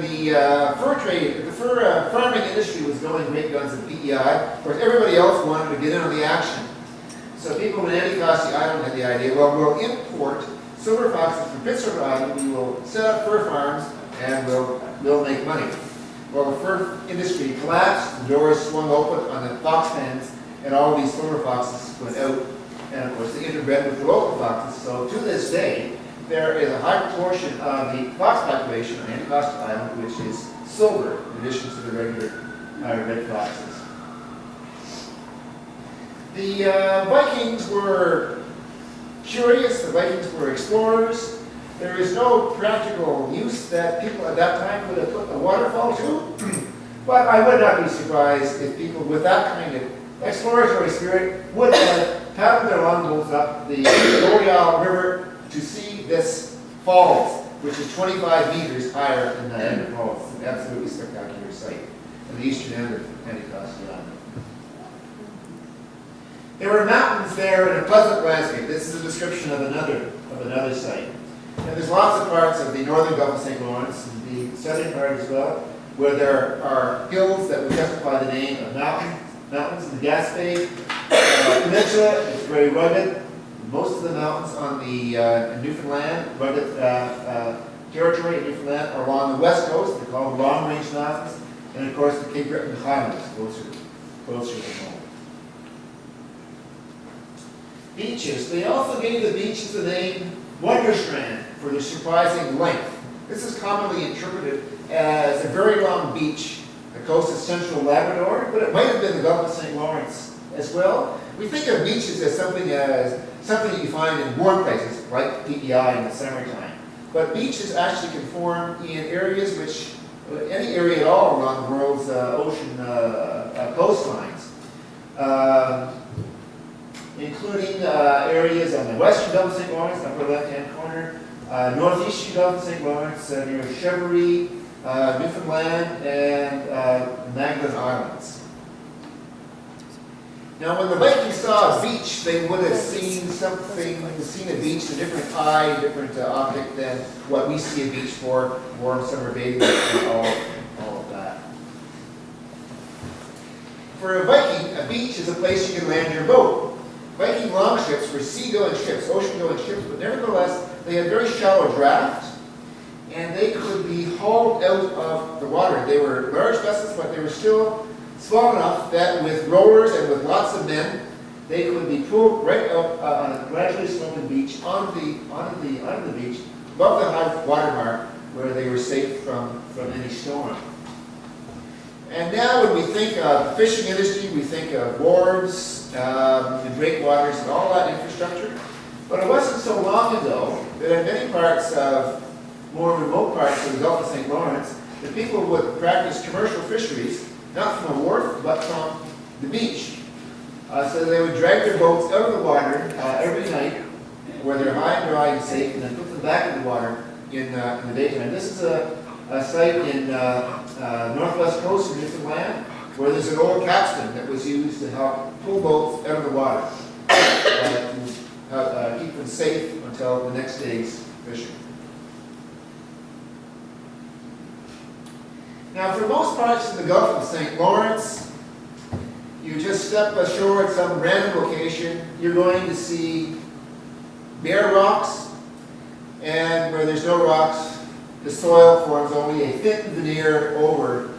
the fur trade, the fur farming industry was going great guns in P.E.I, of course everybody else wanted to get in on the action. So people in Anticosti Island had the idea, well, we'll import silver foxes from Pittsburgh Island, we will set up fur farms, and we'll make money. Well, the fur industry collapsed, the doors swung open on the fox pens, and all of these silver foxes went out, and of course they interbred with the local foxes. So to this day, there is a high proportion of the fox population on Anticosti Island which is silver, in addition to the regular red foxes. The Vikings were curious, the Vikings were explorers. There is no practical use that people at that time could have put a waterfall to, but I would not be surprised if people with that kind of exploratory spirit would have paddled their longboats up the L'Oreal River to see this falls, which is 25 meters higher than Niagara Falls. It's an absolutely spectacular sight on the eastern end of Anticosti Island. There were mountains there and a pleasant landscape. This is a description of another site. And there's lots of parts of the northern Gulf of St. Lawrence and southern part as well, where there are hills that would justify the name of mountains in the Gaspé Peninsula. It's very rugged. Most of the mountains on the Newfoundland, rugged territory in Newfoundland, are along the west coast. They're called Long Range Mountains. And of course, the Cape Breton Highlands, closer to home. Beaches. They also gave the beaches the name Wonderstrand for their surprising length. This is commonly interpreted as a very long beach, the coast of central Labrador, but it might have been the Gulf of St. Lawrence as well. We think of beaches as something that you find in warm places, like P.E.I. in the summertime. But beaches actually can form in areas which, any area at all along the world's ocean coastlines, including areas on the western Gulf of St. Lawrence, upper left-hand corner, northeastern Gulf of St. Lawrence, near Chevery, Newfoundland, and Magdalen Islands. Now, when the Vikings saw a beach, they would have seen a beach, a different eye, a different object than what we see a beach for, warm summer bathing and all of that. For a Viking, a beach is a place you can land your boat. Viking longships were sea-going ships, ocean-going ships, but nevertheless, they had very shallow draft, and they could be hauled out of the water. They were large vessels, but they were still small enough that with rowers and with lots of men, they could be pulled right out on a gradually sloping beach onto the beach above the high water mark, where they were safe from any storm. And now when we think of the fishing industry, we think of wharves, and breakwaters and all that infrastructure. But it wasn't so long ago that in many parts of more remote parts of the Gulf of St. Lawrence, the people would practice commercial fisheries, not from a wharf, but from the beach. So they would drag their boats out of the water every night, where they're high and dry and safe, and then put them back in the water in the daytime. This is a site in northwest coast of Newfoundland, where there's an old capstan that was used to help pull boats out of the water, to keep them safe until the next day's fishing. Now, for most parts of the Gulf of St. Lawrence, you just step ashore at some random location, you're going to see bare rocks, and where there's no rocks, the soil forms only a thin veneer over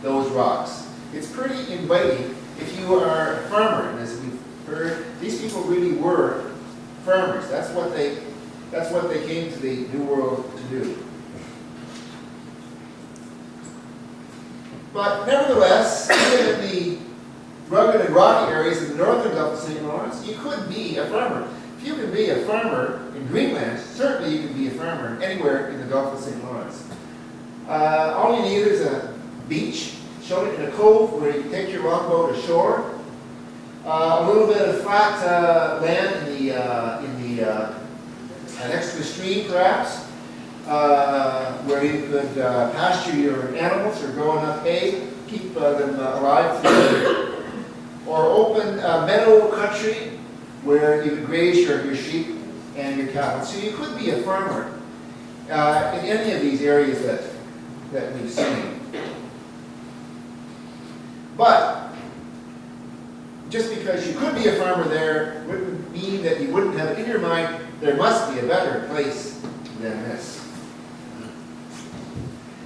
those rocks. It's pretty inviting if you are a farmer, and as we've heard, these people really were farmers. That's what they came to the New World to do. But nevertheless, even in the rugged and rocky areas in the northern Gulf of St. Lawrence, you could be a farmer. If you can be a farmer in Greenland, certainly you can be a farmer anywhere in the Gulf of St. Lawrence. All you need is a beach, shown in a cove where you can take your longboat ashore, a little bit of flat land next to a stream, perhaps, where you could pasture your animals or grow enough hay, keep them alive through the year, or open meadow country where you could graze your sheep and your cattle. So you could be a farmer in any of these areas that we've seen. But just because you could be a farmer there wouldn't mean that you wouldn't have in your mind, there must be a better place than this.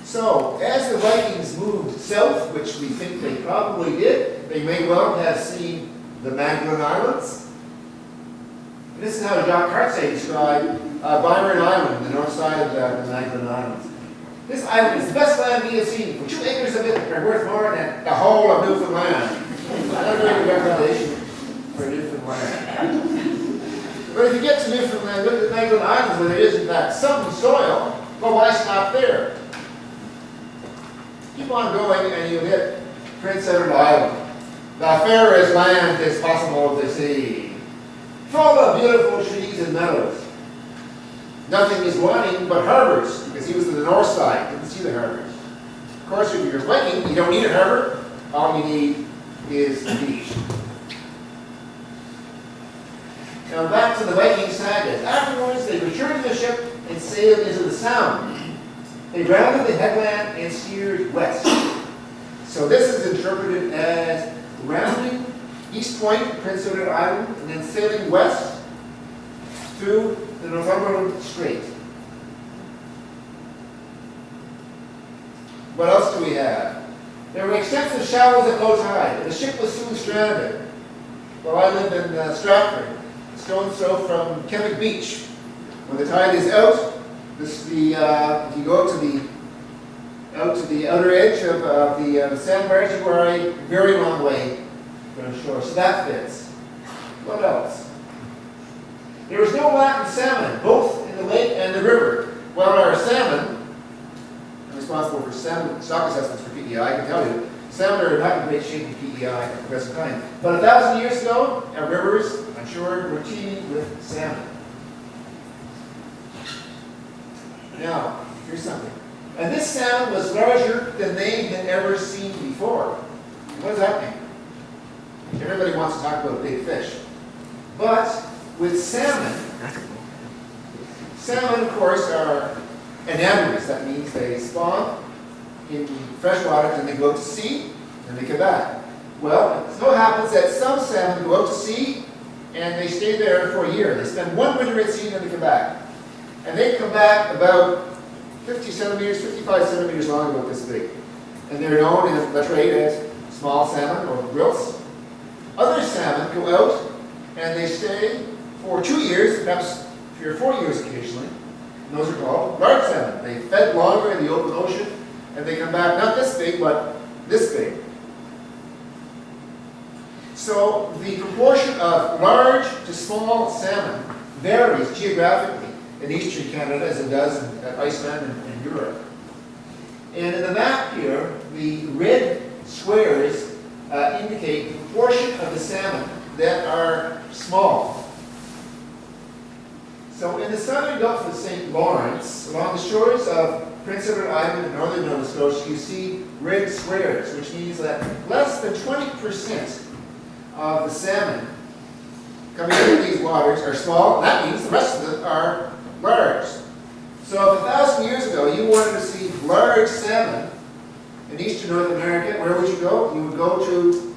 So, as the Vikings moved south, which we think they probably did, they may well have seen the Magdalen Islands. And this is how Jacques Cartier described Byron Island, the north side of the Magdalen Islands. This island is the best land we have seen. For 2 acres of it are worth more than the whole of Newfoundland. Another recommendation for Newfoundland. But if you get to Newfoundland, look at the Magdalen Islands where there is in fact some soil, well, why stop there? Keep on going and you hit Prince Edward Island. The fairest land is possible to see. Full of beautiful trees and meadows. Nothing is wanting but harbors, because he was to the north side, didn't see the harbors. Of course, if you're Viking, you don't need a harbor. All you need is the beach. Now back to the Viking sagas. Afterwards, they returned to the ship and sailed into the Sound. They rounded the headland and steered west. So this is interpreted as rounding East Point, Prince Edward Island, and then sailing west through the Northumberland Strait. What else do we have? There were extensive shallows at low tide, and the ship was soon stranded. Well, I live in Stratford, a stone's throw from Kenwick Beach. When the tide is out, if you go out to the outer edge of the sandbars, you are a very long way from the shore. So that fits. What else? There was no lack of salmon, both in the lake and the river. Well, our salmon, I'm responsible for salmon stock assessments for P.E.I. I can tell you, salmon are not in great shape in P.E.I. at the present time. But 1,000 years ago, our rivers, I'm sure, were teeming with salmon. Now, here's something. And this salmon was larger than they had ever seen before. What does that mean? Everybody wants to talk about big fish. But with salmon, of course, are anadromous. That means they spawn in fresh water, and they go out to sea, and they come back. Well, it so happens that some salmon go out to sea, and they stay there for a year. They spend one winter at sea, and then they come back. And they come back about 50 centimeters, 55 centimeters long, about this big. And they're known in the trade as small salmon or grilse. Other salmon go out and they stay for 2 years, perhaps 3 or 4 years occasionally. And those are called large salmon. They fed longer in the open ocean and they come back not this big, but this big. So the proportion of large to small salmon varies geographically in eastern Canada as it does in Iceland and Europe. And in the map here, the red squares indicate the proportion of the salmon that are small. So in the southern Gulf of St. Lawrence, along the shores of Prince Edward Island and northern Nova Scotia, you see red squares, which means that less than 20% of the salmon coming out of these waters are small. That means the rest of them are large. So if 1,000 years ago you wanted to see large salmon in eastern North America, where would you go? You would go to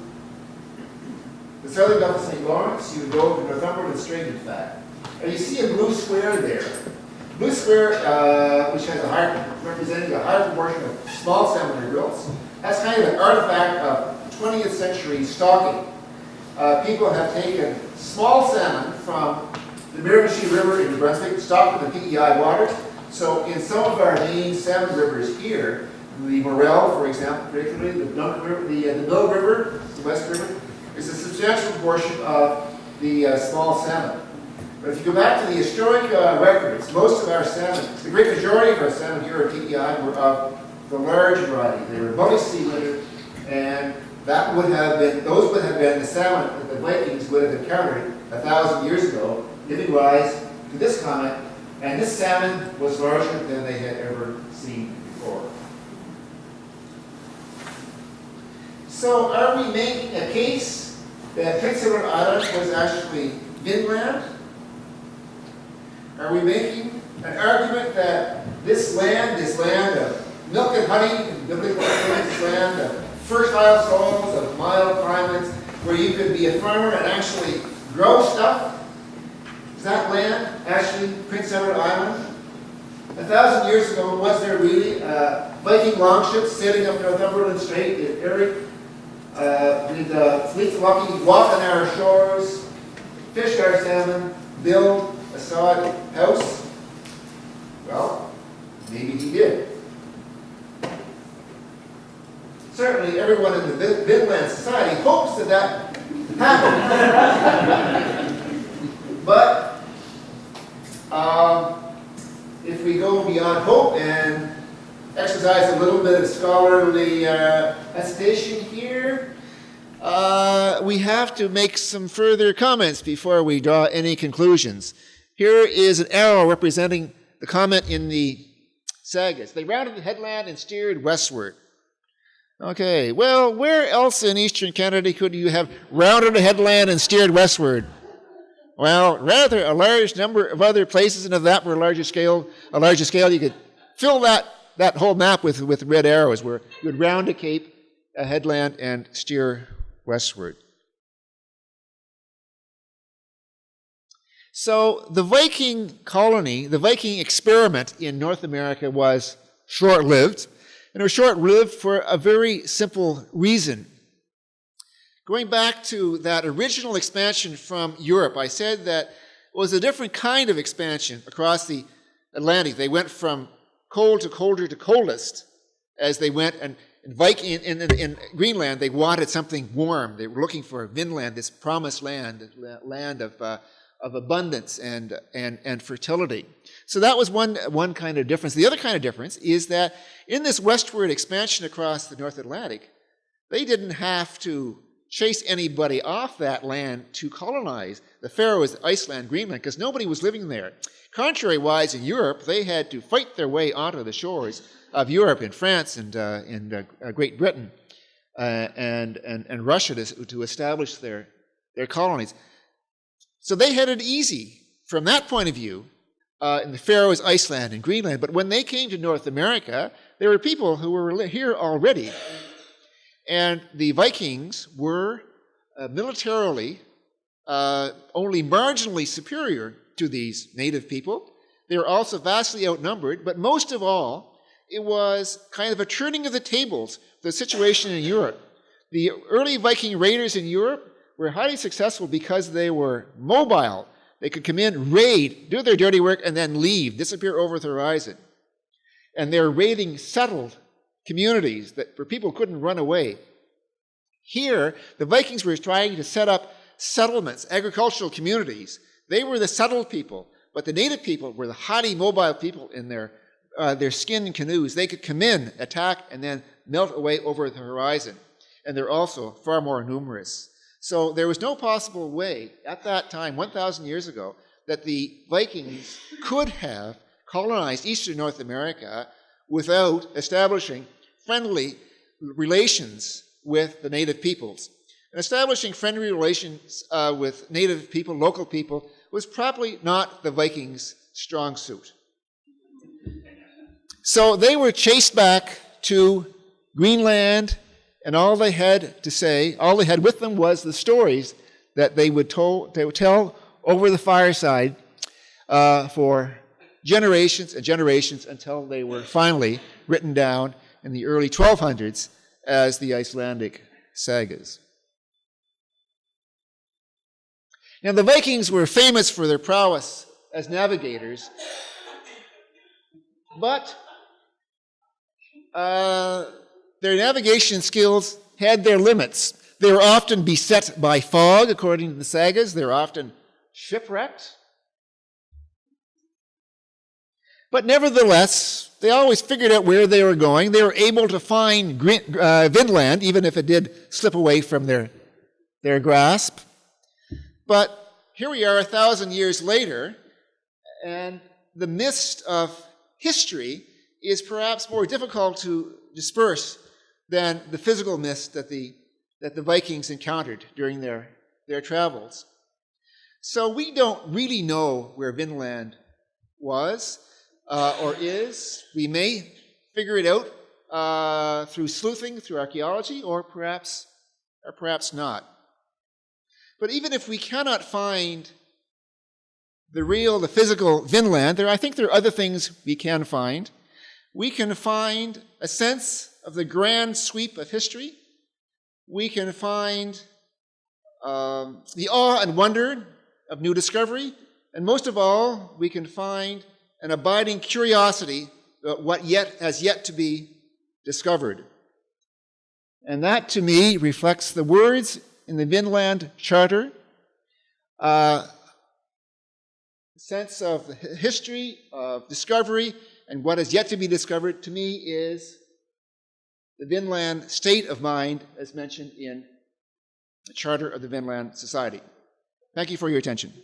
the southern Gulf of St. Lawrence, you would go to Northumberland Strait, in fact. And you see a blue square there. Blue square, which has representing a higher proportion of small salmon or grilse, that's kind of an artifact of 20th century stocking. People have taken small salmon from the Miramichi River in New Brunswick, stocked with the P.E.I. water. So in some of our main salmon rivers here, the Morel, for example, particularly the Dunk River, the Mill River, the West River, is a substantial portion of the small salmon. But if you go back to the historic records, most of our salmon, the great majority of our salmon here at P.E.I. were of the large variety. They were multi-seeded, and that would have been, those would have been the salmon that the Vikings would have encountered 1,000 years ago, giving rise to this comment, and this salmon was larger than they had ever seen before. So are we making a case that Prince Edward Island was actually Vinland? Are we making an argument that this land of milk and honey, and biblical this land of fertile soils, of mild climates, where you could be a farmer and actually grow stuff? Is that land actually Prince Edward Island? 1,000 years ago, was there really Viking longships sailing up Northumberland Strait? Did Leif the Lucky walk on our shores, fish our salmon, build a sod house? Well, maybe he did. Certainly everyone in the Vinland Society hopes that that happened. But if we go beyond hope and exercise a little bit of scholarly hesitation here, we have to make some further comments before we draw any conclusions. Here is an arrow representing the comment in the Sagas. They rounded the headland and steered westward. Okay, well, where else in eastern Canada could you have rounded a headland and steered westward? Well, rather a large number of other places, and if that were a larger scale, you could fill that that whole map with red arrows, where you would round a cape, a headland, and steer westward. So the Viking colony, the Viking experiment in North America was short-lived, and it was short-lived for a very simple reason. Going back to that original expansion from Europe, I said that it was a different kind of expansion across the Atlantic. They went from cold to colder to coldest as they went, and in Greenland, they wanted something warm. They were looking for Vinland, this promised land, land of abundance and fertility. So that was one kind of difference. The other kind of difference is that in this westward expansion across the North Atlantic, they didn't have to chase anybody off that land to colonize the Faroes, Iceland, Greenland, because nobody was living there. Contrary-wise, in Europe, they had to fight their way onto the shores of Europe, in France and in Great Britain and Russia to establish their colonies. So they had it easy from that point of view in the Faroes, Iceland, and Greenland. But when they came to North America, there were people who were here already. And the Vikings were militarily only marginally superior to these native people. They were also vastly outnumbered, but most of all, it was kind of a turning of the tables for the situation in Europe. The early Viking raiders in Europe were highly successful because they were mobile. They could come in, raid, do their dirty work, and then leave, disappear over the horizon. And they're raiding settled communities where people couldn't run away. Here, the Vikings were trying to set up settlements, agricultural communities. They were the settled people, but the native people were the highly mobile people in their skin canoes. They could come in, attack, and then melt away over the horizon. And they're also far more numerous. So there was no possible way at that time, 1,000 years ago, that the Vikings could have colonized eastern North America without establishing friendly relations with the native peoples. And establishing friendly relations with native people, local people, was probably not the Vikings' strong suit. So they were chased back to Greenland, and all they had to say, all they had with them was the stories that they would tell over the fireside for generations and generations until they were finally written down in the early 1200s as the Icelandic sagas. Now, the Vikings were famous for their prowess as navigators, but their navigation skills had their limits. They were often beset by fog, according to the sagas. They were often shipwrecked. But nevertheless, they always figured out where they were going. They were able to find Vinland, even if it did slip away from their grasp. But here we are 1,000 years later, and the mist of history is perhaps more difficult to disperse than the physical mist that the Vikings encountered during their travels. So we don't really know where Vinland was or is. We may figure it out through sleuthing, through archaeology, or perhaps not. But even if we cannot find the physical Vinland, I think there are other things we can find. We can find a sense of the grand sweep of history. We can find the awe and wonder of new discovery. And most of all, we can find an abiding curiosity about what has yet to be discovered. And that, to me, reflects the words in the Vinland Charter, sense of the history of discovery and what is yet to be discovered, to me, is the Vinland state of mind as mentioned in the Charter of the Vinland Society. Thank you for your attention.